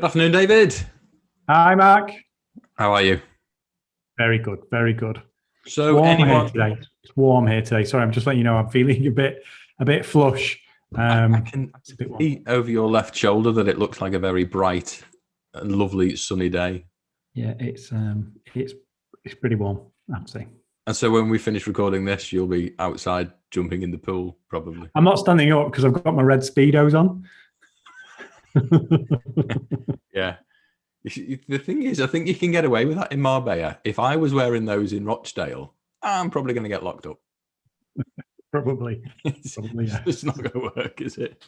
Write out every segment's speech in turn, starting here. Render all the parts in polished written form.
Good afternoon, David. Hi, Mark. How are you? Very good, very good. So, anyone? It's warm here today. Sorry, I'm just letting you know I'm feeling a bit flush. I can It's a bit warm. see over your left shoulder that it looks like a very bright and lovely sunny day. Yeah, it's pretty warm, I'd say. And so, when we finish recording this, you'll be outside jumping in the pool, probably. I'm not standing up because I've got my red Speedos on. Yeah. The thing is, I think you can get away with that in Marbella. If I was wearing those in Rochdale, I'm probably going to get locked up. Probably. It's Yeah. just not going to work, is it?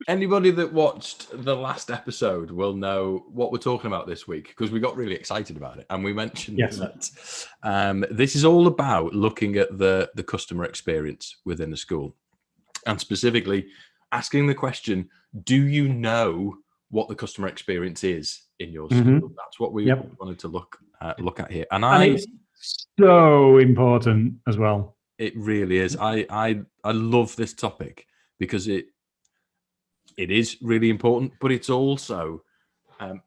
Anybody that watched the last episode will know what we're talking about this week because we got really excited about it. And we mentioned that this is all about looking at the customer experience within a school and specifically asking the question, do you know what the customer experience is in your school? Mm-hmm. That's what we wanted to look at here. And it's so important as well. It really is. I love this topic because it is really important, but it's also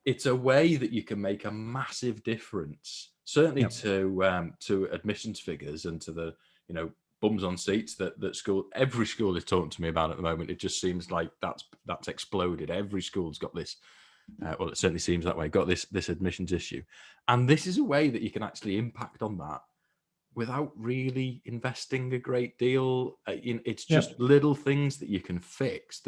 it's a way that you can make a massive difference, certainly to admissions figures and to the bums on seats that every school is talking to me about at the moment. It just seems like that's exploded. Every school's got this. Well, it certainly seems that way. Got this admissions issue, and this is a way that you can actually impact on that without really investing a great deal. It's just little things that you can fix,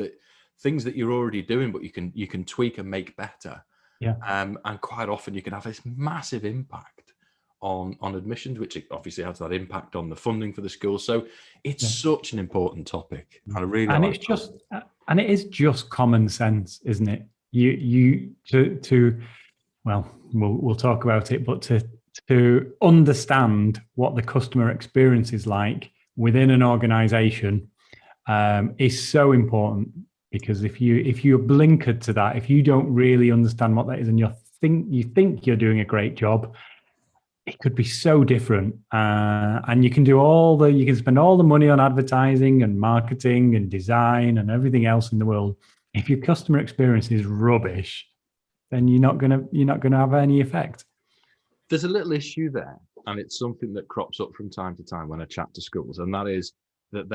things that you're already doing, but you can tweak and make better. Yeah. And quite often you can have this massive impact on admissions, which obviously has that impact on the funding for the school. So it's such an important topic. And I really and it is just common sense, isn't it? We'll talk about it, but to understand what the customer experience is like within an organization is so important, because if you're blinkered to that, if you don't really understand what that is and you think you're doing a great job, it could be so different. And you can spend all the money on advertising and marketing and design and everything else in the world. If your customer experience is rubbish, then you're not gonna have any effect. There's a little issue there, and it's something that crops up from time to time when I chat to schools, and that is that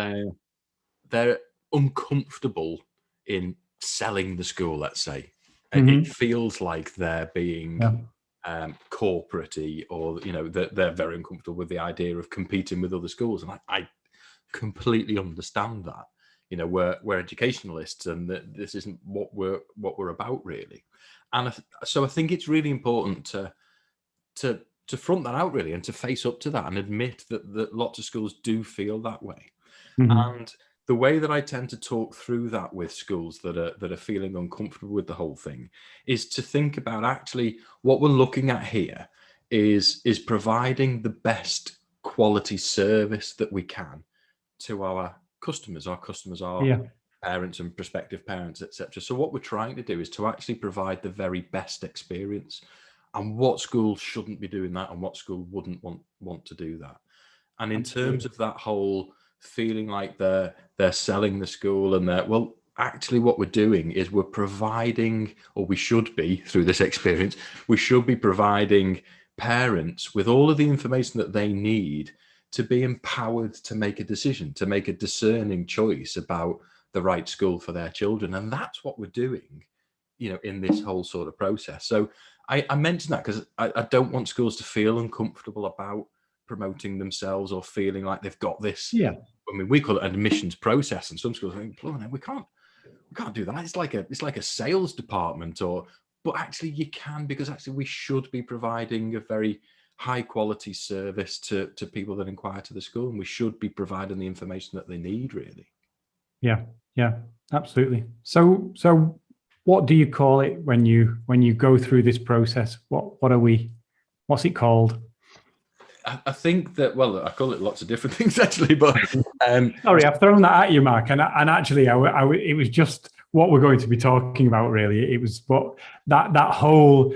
they're uncomfortable in selling the school, let's say. Mm-hmm. It feels like they're being corporate-y, or that they're very uncomfortable with the idea of competing with other schools, and I completely understand that. We're educationalists, and that this isn't what we're about, really. And so I think it's really important to front that out, really, and to face up to that and admit that lots of schools do feel that way. Mm-hmm. And the way that I tend to talk through that with schools that are feeling uncomfortable with the whole thing is to think about actually what we're looking at here is providing the best quality service that we can to our customers. Our customers are parents and prospective parents, etc. So what we're trying to do is to actually provide the very best experience. And what school shouldn't be doing that, and what school wouldn't want to do that. And in terms of that whole feeling like they're selling the school, and actually what we're doing is we're providing, or we should be, through this experience, we should be providing parents with all of the information that they need to be empowered to make a decision, to make a discerning choice about the right school for their children. And that's what we're doing, in this whole sort of process. So I mention that because I don't want schools to feel uncomfortable about promoting themselves or feeling like they've got this. Yeah. I mean, we call it an admissions process, and some schools think, we can't do that. It's like a sales department, but actually you can, because actually we should be providing a very high quality service to people that inquire to the school, and we should be providing the information that they need, really. Yeah, absolutely. So what do you call it when you go through this process? What's it called? I think that, I call it lots of different things, actually, but sorry, I've thrown that at you, Mark, and actually it was just what we're going to be talking about, really. It was what that whole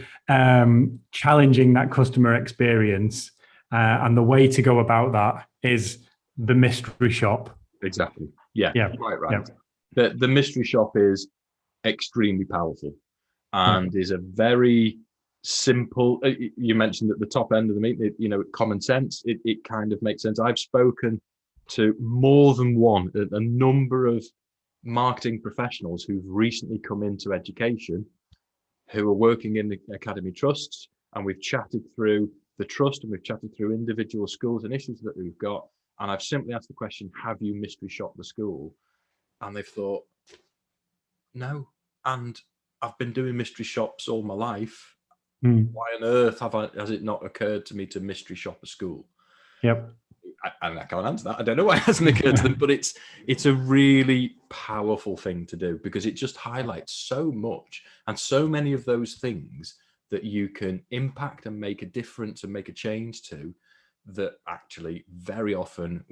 challenging that customer experience, and the way to go about that is the mystery shop. Exactly. Yeah. Quite right. Yeah. The mystery shop is extremely powerful, and is a very simple. You mentioned at the top end of the meeting, common sense. It kind of makes sense. I've spoken to more than one, a number of marketing professionals who've recently come into education, who are working in the academy trusts, and we've chatted through the trust and we've chatted through individual schools and issues that we've got. And I've simply asked the question, have you mystery shopped the school? And they've thought, no. And I've been doing mystery shops all my life. Why on earth has it not occurred to me to mystery shop a school? Yep. I can't answer that. I don't know why it hasn't occurred to them, but it's a really powerful thing to do, because it just highlights so much and so many of those things that you can impact and make a difference and make a change to, that actually very often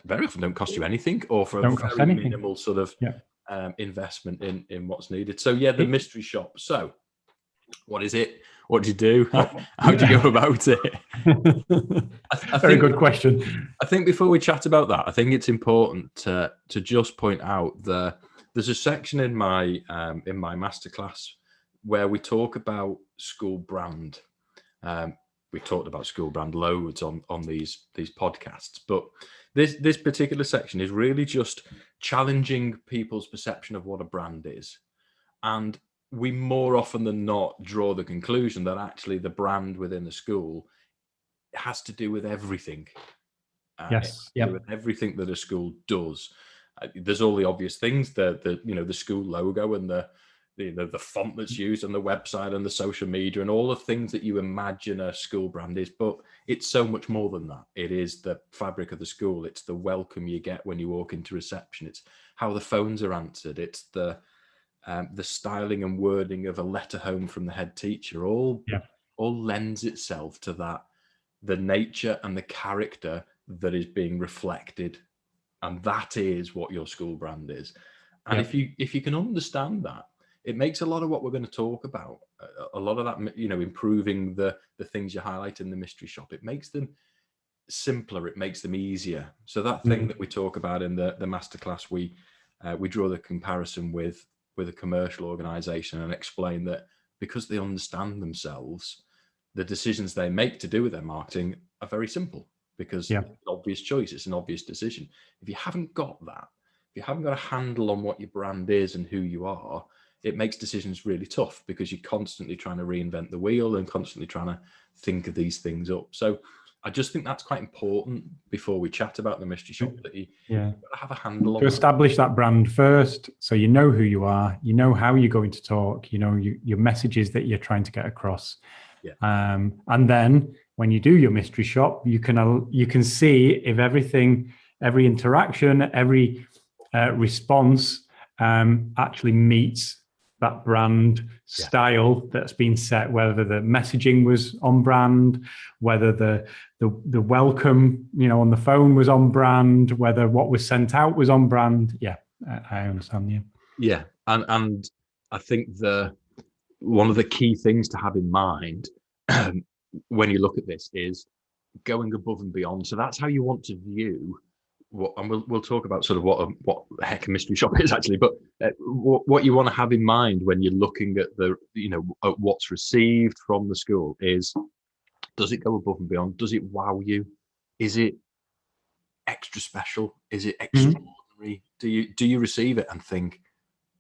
don't cost you anything, or for a very minimal sort of investment in what's needed. So the mystery shop. So what is it? What do you do? How do you go about it? Very good question. I think before we chat about that, I think it's important to just point out there's a section in my masterclass where we talk about school brand. We've talked about school brand loads on these podcasts, but this particular section is really just challenging people's perception of what a brand is. And we more often than not draw the conclusion that actually the brand within the school has to do with everything. Yes. Yeah. With everything that a school does. There's all the obvious things, the school logo and the font that's used on the website and the social media and all the things that you imagine a school brand is, but it's so much more than that. It is the fabric of the school. It's the welcome you get when you walk into reception. It's how the phones are answered. It's the styling and wording of a letter home from the head teacher. All lends itself to that, the nature and the character that is being reflected, and that is what your school brand is. And if you can understand that, it makes a lot of what we're going to talk about, a lot of that, improving the things you highlight in the mystery shop, it makes them simpler, it makes them easier. So that thing that we talk about in the masterclass, we draw the comparison with a commercial organization and explain that because they understand themselves, the decisions they make to do with their marketing are very simple, because it's an obvious choice, it's an obvious decision. If you haven't got that, if you haven't got a handle on what your brand is and who you are, it makes decisions really tough, because you're constantly trying to reinvent the wheel and constantly trying to think of these things up. So I just think that's quite important before we chat about the mystery shop, that you've got to have a handle on to establish that brand first, so you know who you are, you know how you're going to talk, you know your messages that you're trying to get across. And then when you do your mystery shop, you can see if every interaction, every response actually meets that brand style that's been set, whether the messaging was on brand, whether the welcome, on the phone was on brand, whether what was sent out was on brand. I understand you. And I think one of the key things to have in mind when you look at this is going above and beyond. So that's how you want to view what, and we'll talk about sort of what the heck a mystery shop is actually, but what you want to have in mind when you're looking at at what's received from the school is, does it go above and beyond? Does it wow you? Is it extra special? Is it extraordinary? Do you receive it and think,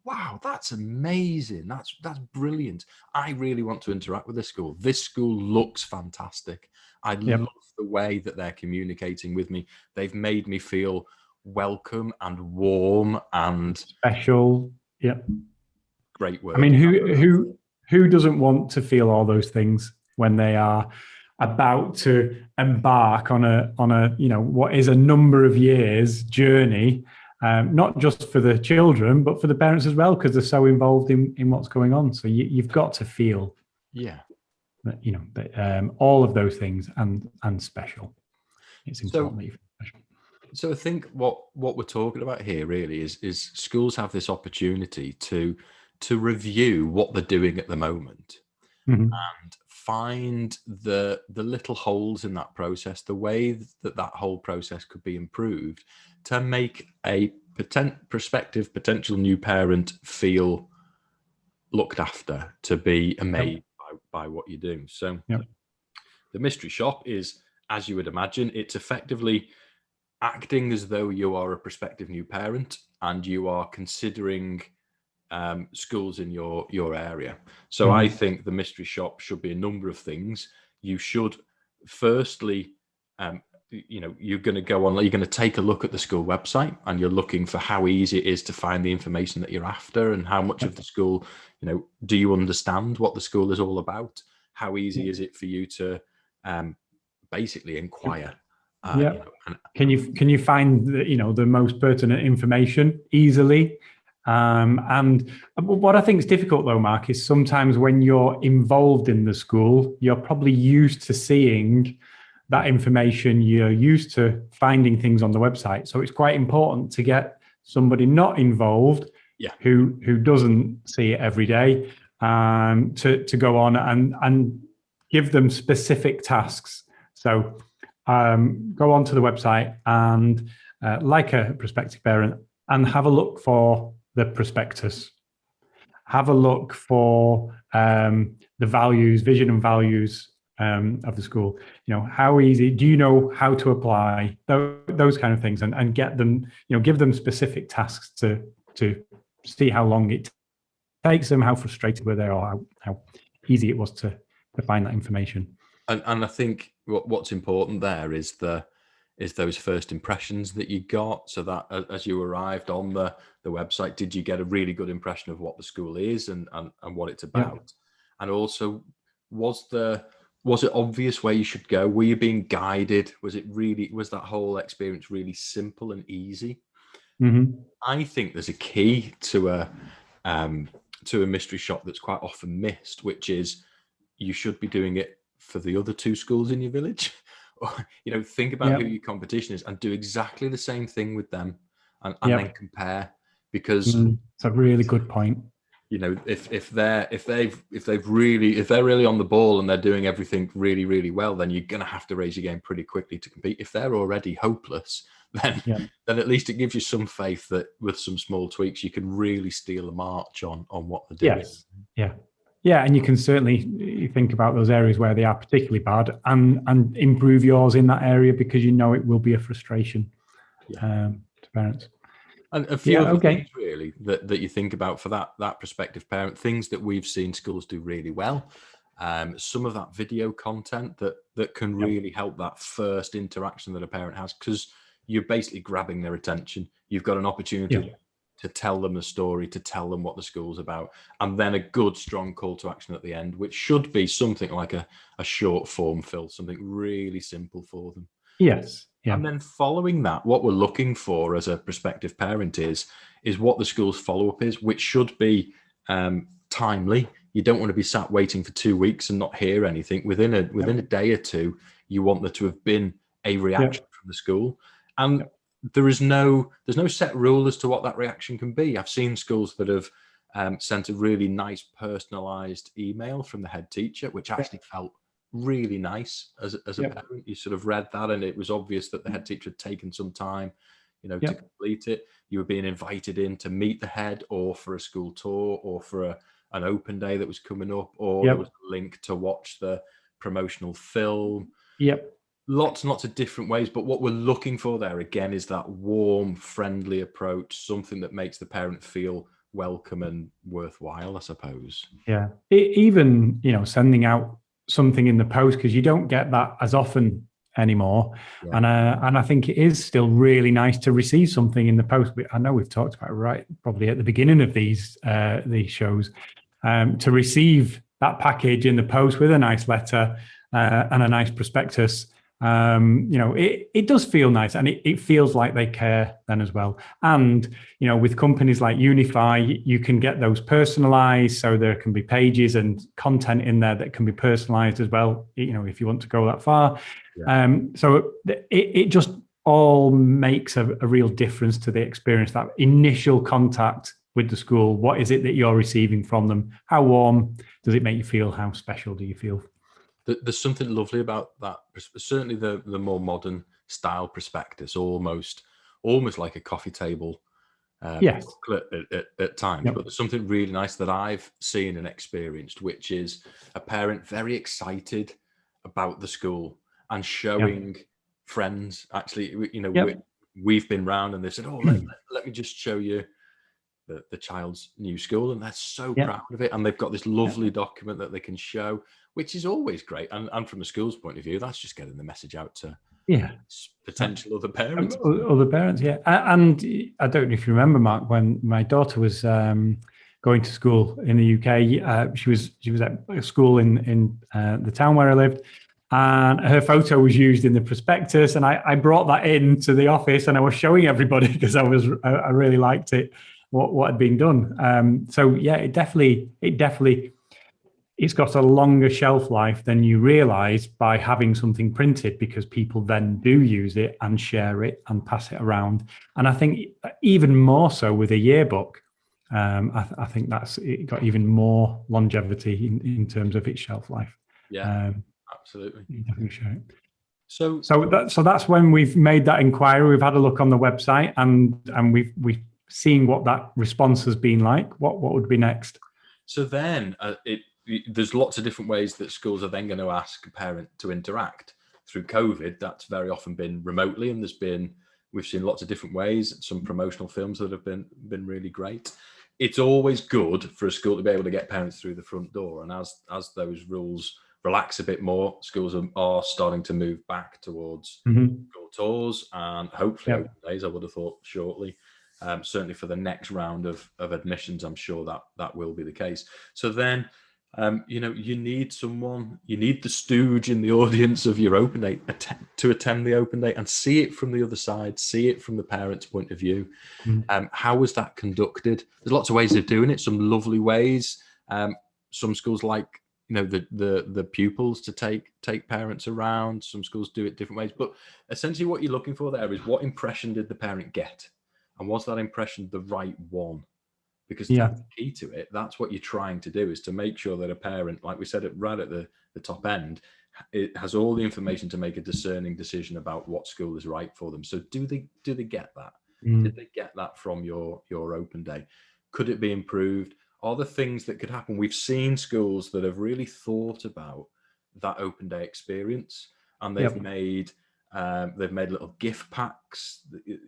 wow, that's amazing. That's brilliant. I really want to interact with this school. This school looks fantastic. I love the way that they're communicating with me. They've made me feel welcome and warm and special. Great word. I mean, who doesn't want to feel all those things when they are about to embark on a what is a number of years journey, not just for the children but for the parents as well, because they're so involved in what's going on. So you've got to feel that, all of those things and special. It's important that you feel special. So I think what we're talking about here really is schools have this opportunity to review what they're doing at the moment, and find the little holes in that process, the way that whole process could be improved to make a prospective potential new parent feel looked after, to be amazed by what you do. So Yep. the mystery shop is, as you would imagine, it's effectively acting as though you are a prospective new parent and you are considering schools in your area. So I think the mystery shop should be a number of things. You should firstly, you're going to go on, you're going to take a look at the school website, and you're looking for how easy it is to find the information that you're after, and how much of the school, do you understand what the school is all about? How easy is it for you to basically inquire? Can you find the most pertinent information easily? And what I think is difficult though, Mark, is sometimes when you're involved in the school, you're probably used to seeing that information. You're used to finding things on the website. So it's quite important to get somebody not involved, who doesn't see it every day, to go on and give them specific tasks. So go onto the website and like a prospective parent, and have a look for the prospectus. Have a look for the values, vision and values of the school. How easy, do you know how to apply, those kind of things, and get them, give them specific tasks to see how long it takes them, how frustrated were they, or how easy it was to find that information. And I think what's important there is those first impressions that you got. So that as you arrived on the website, did you get a really good impression of what the school is and what it's about? Yeah. And also, was it obvious where you should go? Were you being guided? Was that whole experience really simple and easy? Mm-hmm. I think there's a key to a mystery shop that's quite often missed, which is you should be doing it for the other two schools in your village. Or, think about who your competition is and do exactly the same thing with them, and then compare, because it's a really good point. If they're really on the ball and they're doing everything really, really well, then you're going to have to raise your game pretty quickly to compete. If they're already hopeless, then at least it gives you some faith that with some small tweaks you can really steal a march on what they're doing. Yes. Yeah, and you can certainly think about those areas where they are particularly bad and improve yours in that area, because it will be a frustration to parents. And a few other things really that you think about for that prospective parent, things that we've seen schools do really well. Some of that video content that can really help that first interaction that a parent has, because you're basically grabbing their attention. You've got an opportunity to tell them the story, to tell them what the school's about, and then a good, strong call to action at the end, which should be something like a short form fill, something really simple for them. Yes. Yeah. And then following that, what we're looking for as a prospective parent is what the school's follow-up is, which should be timely. You don't want to be sat waiting for 2 weeks and not hear anything. Within a day or two, you want there to have been a reaction from the school. And there's no set rule as to what that reaction can be. I've seen schools that have sent a really nice personalized email from the head teacher, which actually felt really nice as a parent. You sort of read that and it was obvious that the head teacher had taken some time, to complete it. You were being invited in to meet the head, or for a school tour, or for an open day that was coming up, or there was a link to watch the promotional film. Lots and lots of different ways, but what we're looking for there again is that warm, friendly approach, something that makes the parent feel welcome and worthwhile, I suppose. Yeah. Even, sending out something in the post, because you don't get that as often anymore. And I think it is still really nice to receive something in the post. I know we've talked about it probably at the beginning of these shows, to receive that package in the post with a nice letter and a nice prospectus. It does feel nice, and it feels like they care then as well. And with companies like Unify, you can get those personalized, so there can be pages and content in there that can be personalized as well, if you want to go that far. So it just all makes a real difference to the experience, that initial contact with the school. What is it that you're receiving from them? How warm does it make you feel? How special do you feel? There's something lovely about that. Certainly the more modern style prospectus, almost like a coffee table Yes. booklet at times, Yep. but there's something really nice that I've seen and experienced, which is a parent very excited about the school and showing friends. Actually, we've been round and they said, "Oh, let me just show you the child's new school," and they're so proud of it, and they've got this lovely document that they can show, which is always great. And from a school's point of view, that's just getting the message out to potential other parents. Other parents, and I don't know if you remember, Mark, when my daughter was going to school in the UK. She was at a school in the town where I lived, and her photo was used in the prospectus, and I brought that into the office and I was showing everybody because I really liked it, what had been done. So yeah, it definitely it's got a longer shelf life than you realize by having something printed, because people then do use it and share it and pass it around. And I think even more so with a yearbook, I think it got even more longevity in terms of its shelf life. Yeah, absolutely. Definitely share it. So that's when we've made that inquiry. We've had a look on the website and we've seen what that response has been like. What would be next? So then there's lots of different ways that schools are then going to ask a parent to interact. Through COVID, that's very often been remotely, and we've seen lots of different ways, some promotional films that have been really great. It's always good for a school to be able to get parents through the front door, and as those rules relax a bit more, schools are starting to move back towards school tours and hopefully open days. I would have thought shortly. Certainly for the next round of admissions, I'm sure that will be the case. So then, you need the stooge in the audience of your open day to attend the open day and see it from the other side, see it from the parent's point of view. How was that conducted? There's lots of ways of doing it, some lovely ways. Some schools like, the pupils to take parents around. Some schools do it different ways, but essentially what you're looking for there is, what impression did the parent get? And was that impression the right one? Because that's the key to it. That's what you're trying to do, is to make sure that a parent, like we said, right at the top end, it has all the information to make a discerning decision about what school is right for them. So do they get that? Did they get that from your open day? Could it be improved? Are there things that could happen? We've seen schools that have really thought about that open day experience, and they've made little gift packs,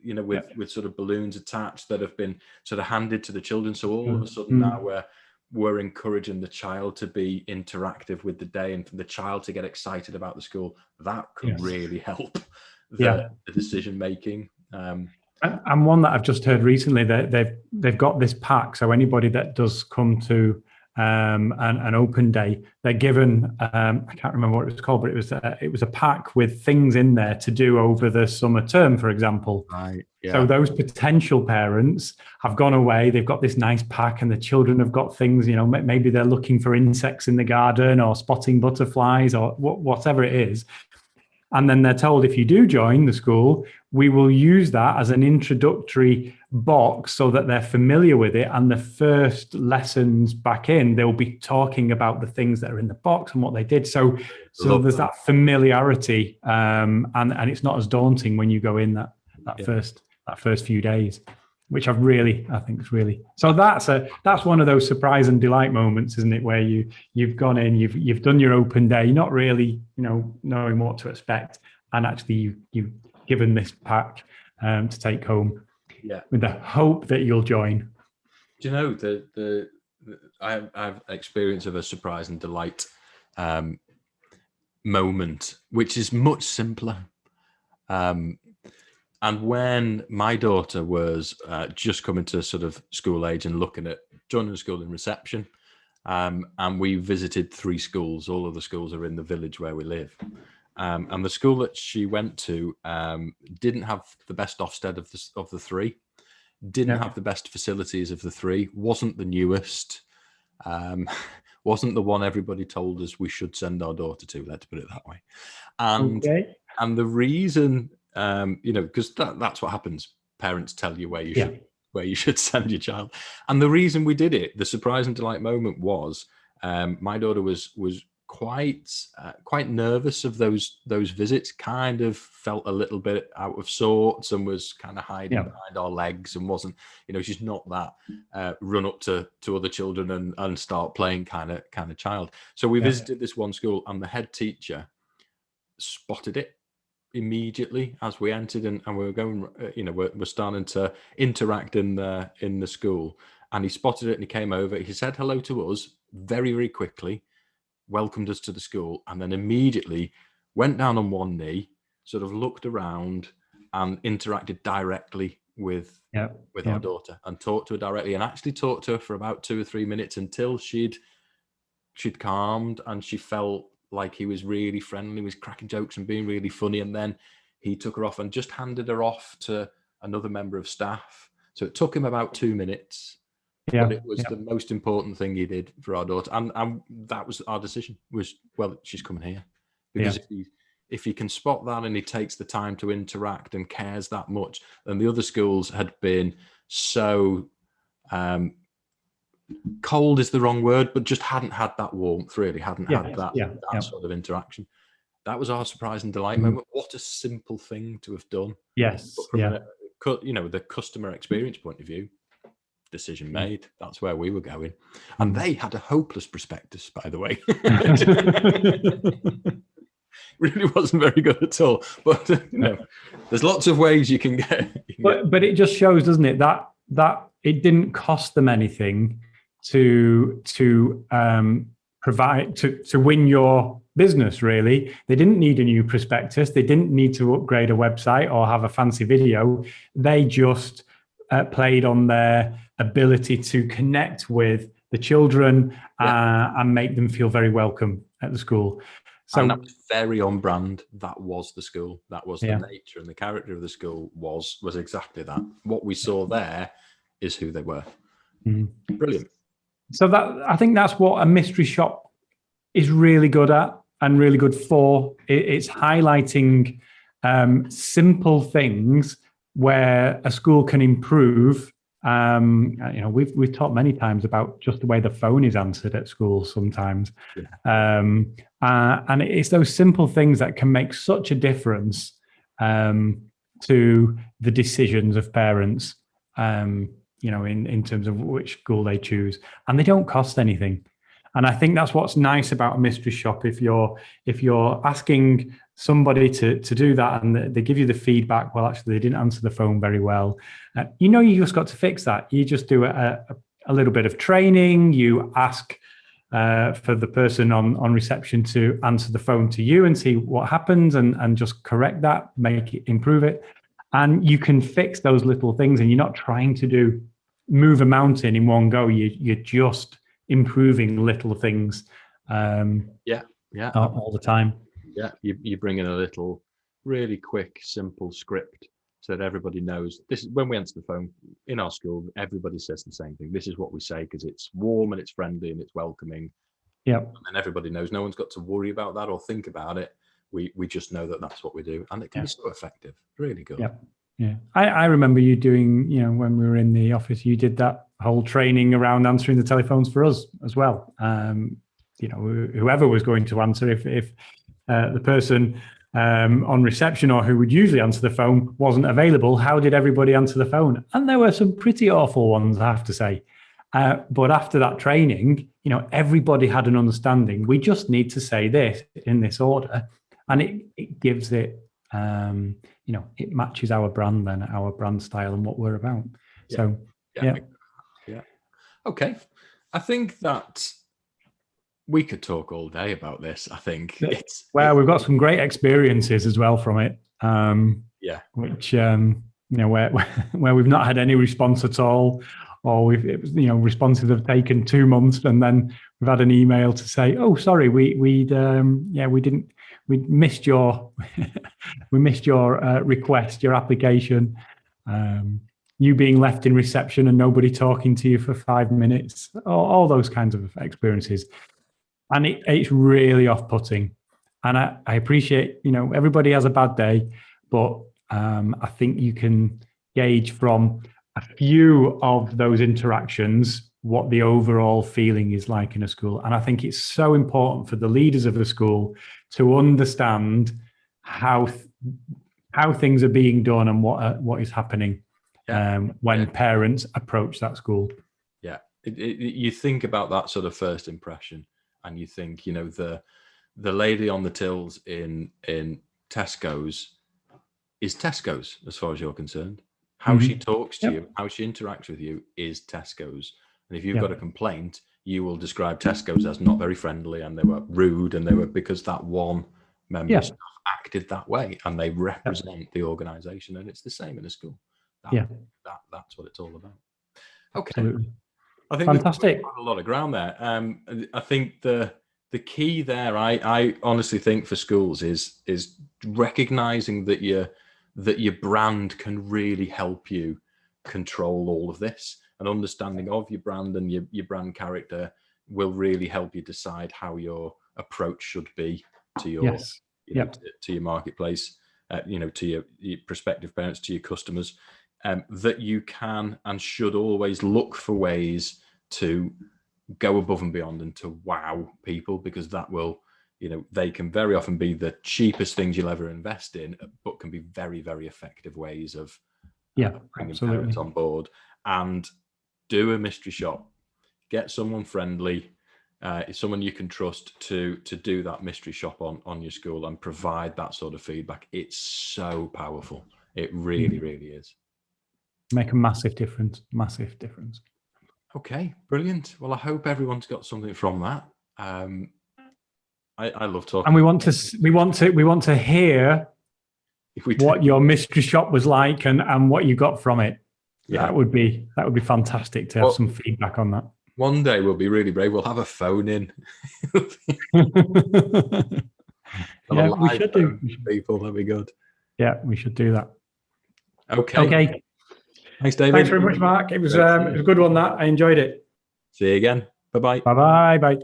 with sort of balloons attached that have been sort of handed to the children. So all of a sudden now we're encouraging the child to be interactive with the day, and for the child to get excited about the school. That could really help the decision making. And one that I've just heard recently, that they've got this pack. So anybody that does come to an open day, they're given, I can't remember what it was called, but it was a pack with things in there to do over the summer term, for example. Right. Yeah. So those potential parents have gone away. They've got this nice pack, and the children have got things. Maybe they're looking for insects in the garden or spotting butterflies or whatever it is. And then they're told, if you do join the school, we will use that as an introductory box so that they're familiar with it. And the first lessons back in, they'll be talking about the things that are in the box and what they did. So there's that familiarity, and it's not as daunting when you go in that first few days, which I think is really. So that's one of those surprise and delight moments, isn't it? Where you've gone in, you've done your open day, not really, knowing what to expect, and actually you've given this pack to take home, with the hope that you'll join. Do you know I have experience of a surprise and delight moment, which is much simpler. And when my daughter was just coming to sort of school age and looking at joining school in reception, and we visited 3 schools. All of the schools are in the village where we live. And the school that she went to didn't have the best Ofsted of the 3, didn't have the best facilities of the 3, wasn't the newest, wasn't the one everybody told us we should send our daughter to, let's put it that way. And the reason... because that's what happens. Parents tell you where you should send your child. And the reason we did it, the surprise and delight moment, was my daughter was quite nervous of those visits, kind of felt a little bit out of sorts and was kind of hiding behind our legs and wasn't, she's not that run up to other children and start playing kind of child. So we visited this one school, and the head teacher spotted it immediately as we entered, and we were going, we're starting to interact in the school, and he spotted it and he came over, he said hello to us very, very quickly, welcomed us to the school, and then immediately went down on one knee, sort of looked around and interacted directly with our daughter and talked to her directly, and actually talked to her for about 2 or 3 minutes until she'd calmed and she felt like he was really friendly, was cracking jokes and being really funny. And then he took her off and just handed her off to another member of staff. So it took him about 2 minutes. But it was the most important thing he did for our daughter. And that was our decision, was, well, she's coming here. Because if he can spot that and he takes the time to interact and cares that much, then the other schools had been so cold is the wrong word, but just hadn't had that warmth, really, hadn't had that sort of interaction. That was our surprise and delight moment. What a simple thing to have done. Yes. But from the customer experience point of view, decision made. That's where we were going. And they had a hopeless prospectus, by the way. Really wasn't very good at all. But there's lots of ways you can get. But it just shows, doesn't it, that it didn't cost them anything to provide to win your business. Really, they didn't need a new prospectus. They didn't need to upgrade a website or have a fancy video. They just played on their ability to connect with the children and make them feel very welcome at the school. So, and that was very on brand. That was the school. That was the nature and the character of the school was exactly that. What we saw there is who they were. Mm-hmm. Brilliant. So I think that's what a mystery shop is really good at and really good for. It's highlighting simple things where a school can improve. We've talked many times about just the way the phone is answered at school sometimes. And it's those simple things that can make such a difference to the decisions of parents, in terms of which school they choose, and they don't cost anything. And I think that's what's nice about a mystery shop. If you're asking somebody to do that and they give you the feedback, well, actually, they didn't answer the phone very well, you just got to fix that. You just do a little bit of training. You ask for the person on reception to answer the phone to you and see what happens and just correct that, improve it. And you can fix those little things, and you're not trying to move a mountain in one go. You're just improving little things all the time. Yeah, you bring in a little really quick, simple script so that everybody knows. This is when we answer the phone in our school, everybody says the same thing. This is what we say because it's warm and it's friendly and it's welcoming. Yeah. And everybody knows. No one's got to worry about that or think about it. We just know that that's what we do, and it can be so effective. Really good. Yeah. I remember you doing, when we were in the office, you did that whole training around answering the telephones for us as well. Whoever was going to answer, if the person on reception or who would usually answer the phone wasn't available, how did everybody answer the phone? And there were some pretty awful ones, I have to say. But after that training, everybody had an understanding. We just need to say this in this order. And it gives it, it matches our brand then, our brand style and what we're about. So, yeah. Okay. I think that we could talk all day about this. I think we've got some great experiences as well from it. Which, where we've not had any response at all, or responses have taken 2 months, and then we've had an email to say, "Oh, sorry, we missed your request, your application." You being left in reception and nobody talking to you for 5 minutes, all those kinds of experiences, and it's really off-putting. And I appreciate, everybody has a bad day, but I think you can gauge from a few of those interactions what the overall feeling is like in a school. And I think it's so important for the leaders of the school to understand how things are being done and what is happening when parents approach that school. Yeah, you think about that sort of first impression, and you think, you know, the lady on the tills in Tesco's is Tesco's as far as you're concerned. How she talks to you, how she interacts with you is Tesco's. And if you've got a complaint, you will describe Tesco's as not very friendly, and they were rude, and they were because that one member of staff acted that way, and they represent the organisation. And it's the same in a school. That's what it's all about. Okay. Absolutely. I think Fantastic. we've covered a lot of ground there. I think the key there, I honestly think for schools is recognizing that your brand can really help you control all of this, and understanding of your brand and your brand character will really help you decide how your approach should be to your to your marketplace, to your prospective parents, to your customers. That you can and should always look for ways to go above and beyond and to wow people, because that will, they can very often be the cheapest things you'll ever invest in, but can be very, very effective ways of bringing parents on board. And do a mystery shop, get someone friendly, someone you can trust to do that mystery shop on your school and provide that sort of feedback. It's so powerful. It really, really is. Make a massive difference. Okay, brilliant. Well, I hope everyone's got something from that. I love talking. And we want to hear what your mystery shop was like and what you got from it. Yeah. That would be fantastic to have some feedback on that. One day we'll be really brave. We'll have a phone in. We should do. People, that'd be good. Yeah, we should do that. Okay. Thanks, David. Thanks very much, Mark. It was a good one, that. I enjoyed it. See you again. Bye-bye. Bye-bye. Bye.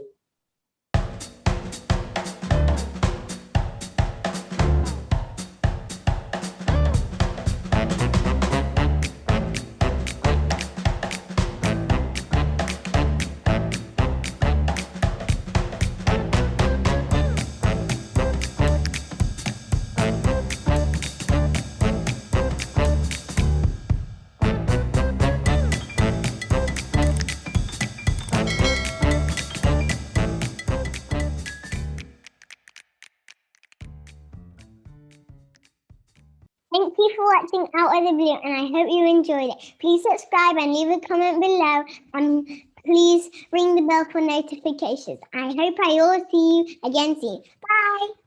Thank you for watching Out of the Blue, and I hope you enjoyed it. Please subscribe and leave a comment below, and please ring the bell for notifications. I hope I will see you again soon. Bye!